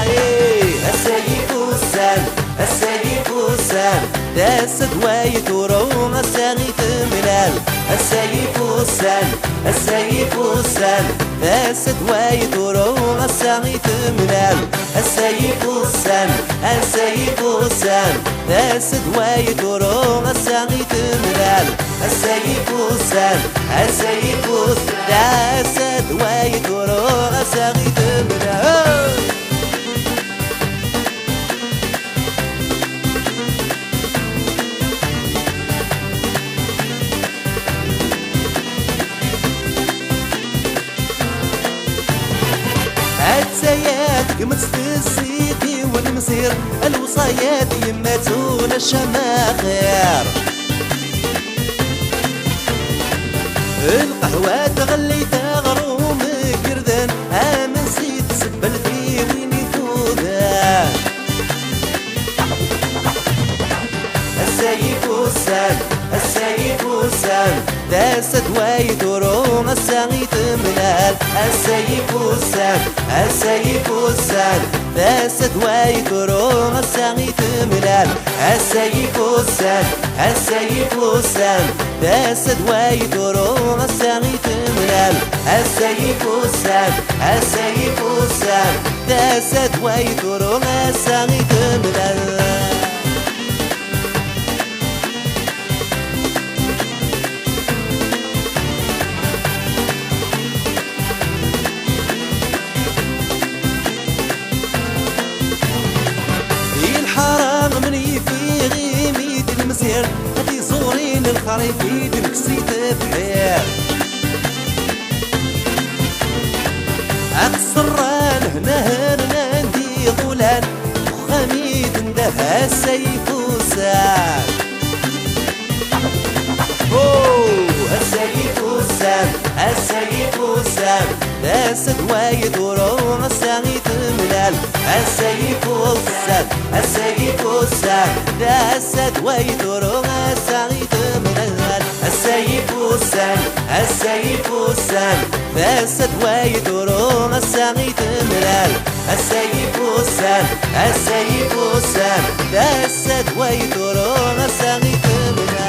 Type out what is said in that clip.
السيف والسان السيف والسان داس دوايت وروم الساغي تملال السيف والسان السيف والسان داس دوايت وروم الساغي تملال السيف والسان السيف والسان داس دوايت وروم الساغي تملال السيف والسان السيف والسان داس دوايت وروم الساغي تملال السياد قمت السيدي والمسير الوصايات يماتون الشماخير القهوة تغليتها غروم قردان من زيد سبل في وين يفوذان السيف والسان السيف والسان داس دوايت وروم الساغي تملال السيف والسان السيف والسان داس دوايت وروم الساغي تملال السيف والسان السيف والسان داس دوايت وروم الساغي تملال السيف والسان السيف والسان داس دوايت وروم الساغي تملال من يفي غيميد المسير هدي زورين الخريفيد مكسيت بحير أقصران هنا هنا ندي ظلان وخميد ندها السيف والسان السيف والسان السيف والسان داس دوايت وروم الساغي تملال السيف والسان السيف والسان داس دوايت وروم الساغي تملال السيف والسان السيف والسان داس دوايت وروم الساغي تملال السيف والسان السيف والسان داس دوايت وروم الساغي تملال